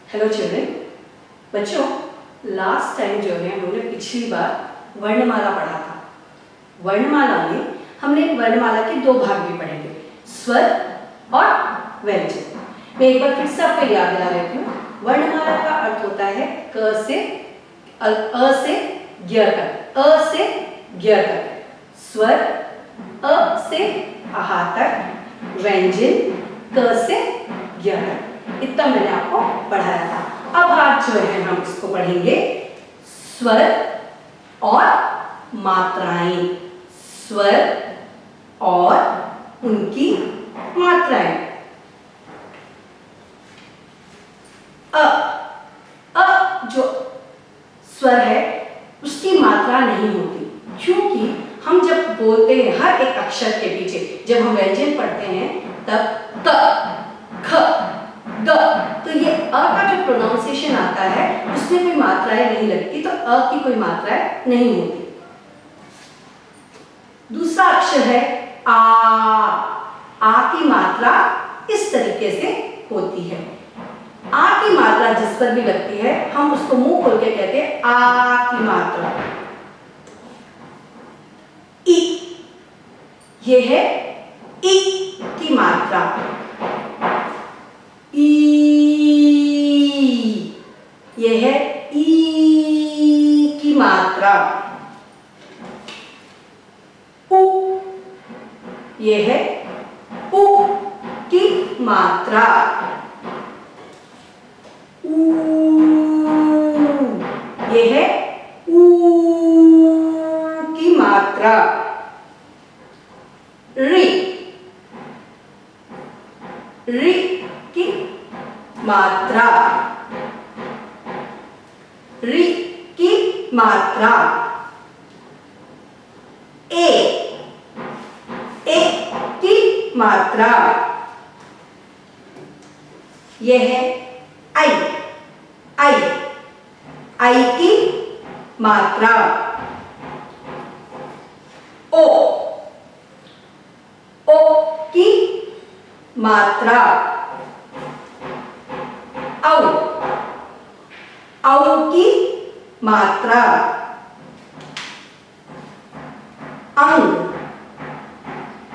Hello children. बच्चों, last time जो है हम लोगों ने पिछली बार वर्णमाला पढ़ा था। वर्णमाला में हमने वर्णमाला के दो भाग भी पढ़े थे, स्वर और व्यंजन। मैं एक बार फिर से आपको याद दिला देती हूँ। वर्णमाला का अर्थ होता है क से अ से ज्ञ तक, अ से ज्ञ तक, स्वर अ से आहा तक, व्यंजन क से ज्ञ तक। इतना मैंने आपको पढ़ाया था। अब आज जो है हम इसको पढ़ेंगे स्वर और मात्राएं, स्वर और उनकी मात्राएं। अ जो स्वर है उसकी मात्रा नहीं होती, क्योंकि हम जब बोलते हैं हर एक अक्षर के पीछे, जब हम व्यंजन पढ़ते हैं तब क, ख, ग, तो ये अ का जो प्रोनाउंसिएशन आता है उसमें कोई मात्राएं नहीं लगती, तो अ की कोई मात्राएं नहीं होती। दूसरा अक्षर है आ की मात्रा इस तरीके से होती है। आ की मात्रा जिस पर भी लगती है हम उसको मुंह खोल के कहते हैं आ की मात्रा। ई, ये है ई की मात्रा। ई, ये है ई की मात्रा। उ, ये है उ की मात्रा। ऊ, ये है ऊ की मात्रा। री, री की मात्रा। री की मात्रा। ए की मात्रा। यह है आई, आई, आई की मात्रा। ओ की मात्रा। औ की मात्रा।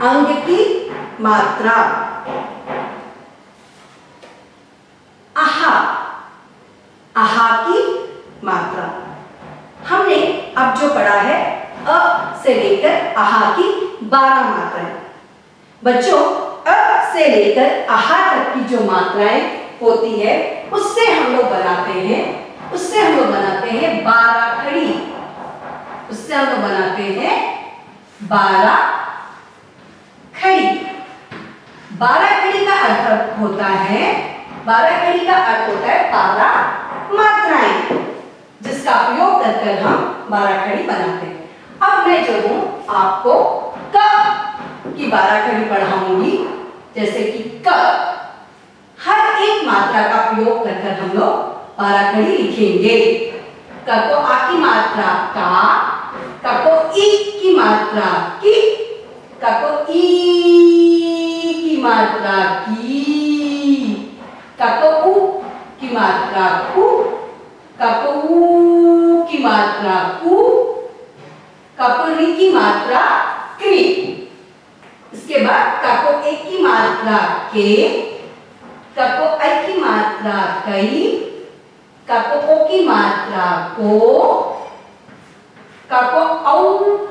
अंग की मात्रा। आहा की मात्रा। हमने अब जो पढ़ा है अ से लेकर आहा की 12 मात्राएं। बच्चों, अ से लेकर आहा तक की जो मात्राएं होती है उससे हम लोग बनाते हैं 12 खड़ी। उससे हम लोग बनाते हैं 12 खड़ी। 12 खड़ी का अर्थ होता है 12 मात्राएं, जिसका उपयोग कर हम 12 खड़ी बनाते हैं। अब मैं जो हूं आपको क की 12 खड़ी पढ़ाऊंगी। जैसे कि क, हर एक मात्रा का प्रयोग कर हम लोग 12 खड़ी लिखेंगे। क को आ की मात्रा का, क को ई की मात्रा की, क को ई की मात्रा की, क को उ की मात्रा कु, क को ऊ की मात्रा कु, क को री की मात्रा क्री। इसके बाद क को ए की मात्रा के, क को ऐ की मात्रा कई, क को ओ की मात्रा को, क को औ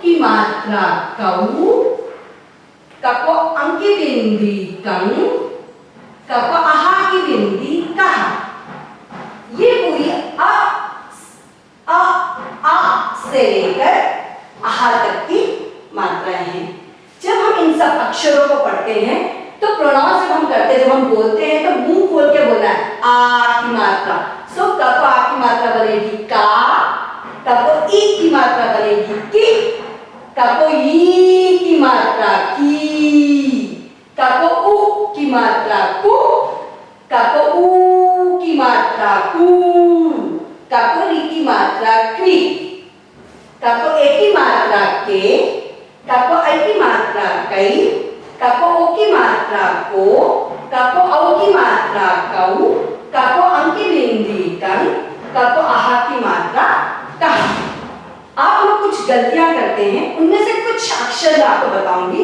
की मात्रा कऊ, क को अंग की बिंदी कंग, क को आहा की बिंदी कहा। ये पूरी आ से लेकर आहा तक की मात्राएं हैं। जब हम इन सब अक्षरों को पढ़ते हैं तो प्रोनाउंस जब हम करते हैं, जब हम बोलते हैं तो मुंह खोल के बोलना है आ की मात्रा। सो क को आ की मात्रा बनेगी का, क को ई की मात्रा बनेगी की, क को ई की मात्रा की, क को उ की मात्रा कु, क को ऊ की मात्रा कु, क को री की मात्रा क्री, क को ए की मात्रा के, क को ऐ की मात्रा कई, क को ओ की मात्रा को, क को औ की मात्रा कऊ, क को अंग की क को आहा की मात्रा कहा। आप लोग कुछ गलतियां करते हैं, उनमें से कुछ अक्षर मैं आपको बताऊंगी।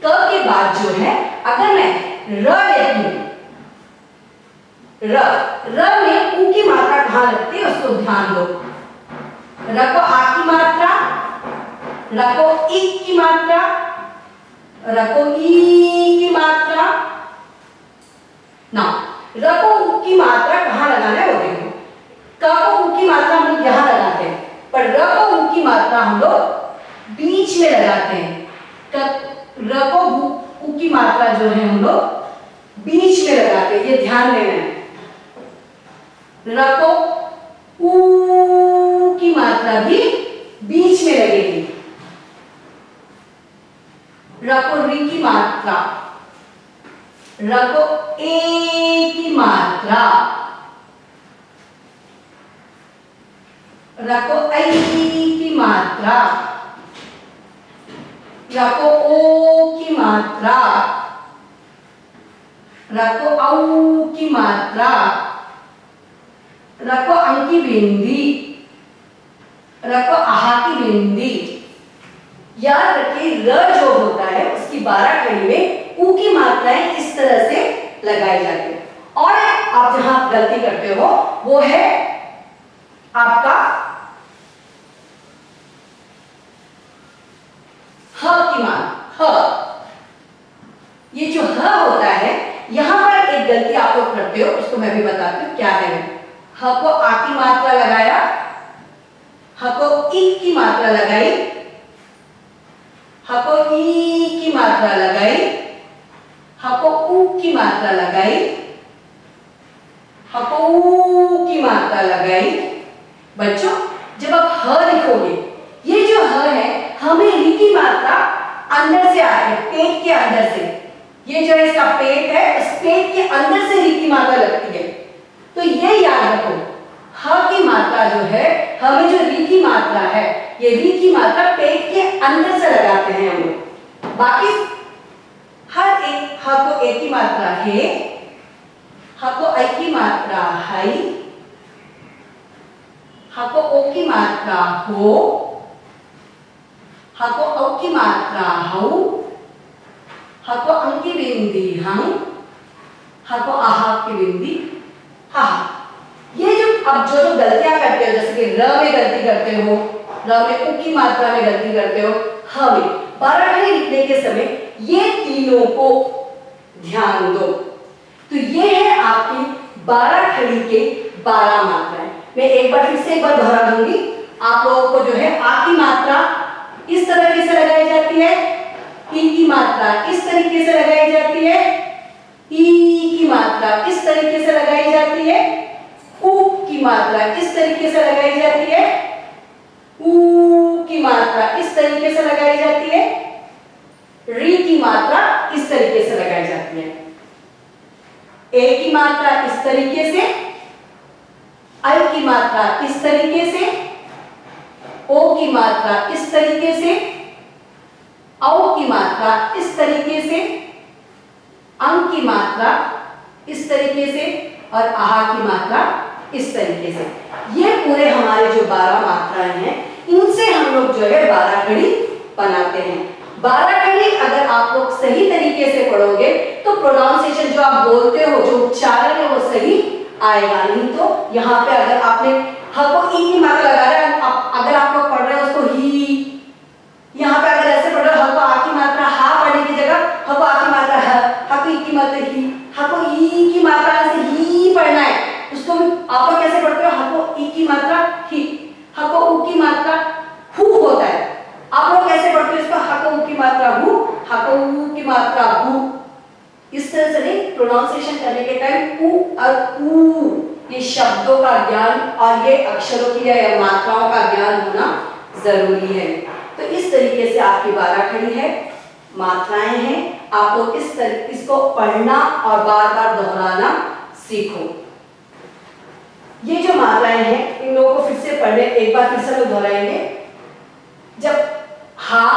क के बाद जो है अगर मैं र लेती हूं, र में ऊ की मात्रा कहां लगती है उसको ध्यान दो। र को आ की मात्रा, र को ई की मात्रा, र को ई की मात्रा। ना र को ऊ की मात्रा कहां लगाना है वो देखो। क को ऊ की मात्रा हम लोग यहां लगाते हैं, पर र को ऊ की मात्रा हम लोग बीच में लगाते हैं। र को ऊ की मात्रा जो है हम लोग बीच में लगाते हैं, ये ध्यान देना है। र को ऊ की मात्रा भी बीच में लगेगी। र को री की मात्रा, र को ए की मात्रा, र को ऐ की मात्रा, र को ओ की मात्रा, र को औ की मात्रा, र को अं की बिंदी, र को आहा की बिंदी। याद रखिए र जो होता है उसकी 12 खड़ी में ऊ की मात्राएं इस तरह से लगाई जाती है। और आप जहां गलती करते हो वो है आपका ह की मात्रा। ह, ये जो ह होता है यहां पर एक गलती आप लोग करते हो, उसको मैं भी बताती हूँ क्या है। ह को आ की मात्रा लगाया, ह को ई की मात्रा लगाई, ह को ई की मात्रा लगाई, ह को ऊ की मात्रा लगाई, ह को ऊ की मात्रा लगाई। बच्चों जब आप ह लिखोगे, ये जो ह है हमें री की मात्रा अंदर से आती है, पेट के अंदर से। ये जो इसका पेट है उस पेट के अंदर से री की मात्रा लगती है। तो ये याद रखो, ह की मात्रा जो है हमें जो री की मात्रा है ये री की मात्रा पेट के अंदर से लगाते हैं हम लोग। बाकी हर एक ह को ए की मात्रा है, ह को ऐ की मात्रा है, ह को ओ की मात्रा हो, ह को औ की मात्रा हौ, ह को अं की बिंदी हं, ह को आहा की बिंदी हा। ये जो अब जो गलतियां करते हो, जैसे कि र में गलती करते हो, र में ऊ की मात्रा में गलती करते हो, ह में 12 खड़ी लिखने के समय ये तीनों को ध्यान दो। तो ये है आपकी 12 खड़ी के 12 मात्राएं। मैं एक बार फिर से एक बार दोहरा दूंगी। आप लोगों को जो है आ की मात्रा इस तरीके से लगाई जाती है, ई की मात्रा इस तरीके से लगाई जाती है, ई की मात्रा इस तरीके से लगाई जाती है, ऊ की मात्रा इस तरीके से लगाई जाती है, ऊ की मात्रा इस तरीके से लगाई जाती है, री की मात्रा इस तरीके से लगाई जाती है, ए की मात्रा इस तरीके से, आई की मात्रा इस तरीके से, ओ की मात्रा इस तरीके से, औ की मात्रा इस तरीके से, अं की मात्रा इस तरीके से और आहा की मात्रा इस तरीके से। ये पूरे हमारे जो 12 मात्राएं हैं इनसे हम लोग जो है 12 खड़ी बनाते हैं। 12 खड़ी अगर आप लोग सही तरीके से पढ़ोगे तो प्रोनाउंसिएशन जो आप बोलते हो, जो उच्चारण है वो सही आएगा। नहीं तो यहाँ पे अगर आपने ह को ई की मात्रा लगा रहे हैं, अगर आप लोग पढ़ रहे हो उसको ही, यहाँ पे अगर ऐसे पढ़ रहे हो ह को आ की मात्रा हा पढ़ने की जगह ह को आ की मात्रा ह को ई की मात्रा ही, ह को ई की मात्रा से ही पढ़ना है। उसको आप लोग कैसे पढ़ते हो, ह को ई की मात्रा ही, ह को ऊ की मात्रा हु होता है। आप लोग कैसे पढ़ते हो इसको, ह को ऊ की मात्रा हु, ह को ऊ की मात्रा हु। इस तरह से नहीं, प्रोनाउंसिएशन करने के टाइम ऊ और ऊ ये शब्दों का ज्ञान और ये अक्षरों की या मात्राओं का ज्ञान होना जरूरी है। तो इस तरीके से आपकी 12 खड़ी है, मात्राएं हैं। आप लोग इसको पढ़ना और बार बार दोहराना सीखो। ये जो मात्राएं हैं इन लोगों को फिर से पढ़ने, एक बार फिर से लोग दोहराएंगे। जब हा,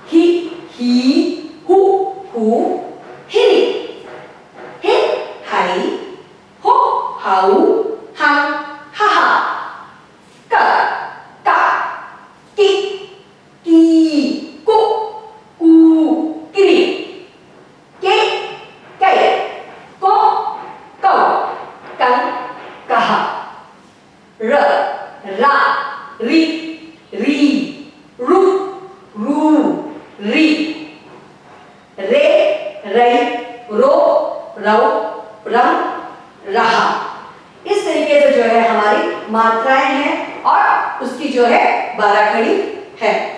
ही, हु, हिरी, हिर, हाई, हो, हाउ, हम, हा, री, री, रु, रू, री, रे, रई, रो, रौ, रम, रहा। इस तरीके से जो है हमारी मात्राएं हैं और उसकी जो है बाराखड़ी है।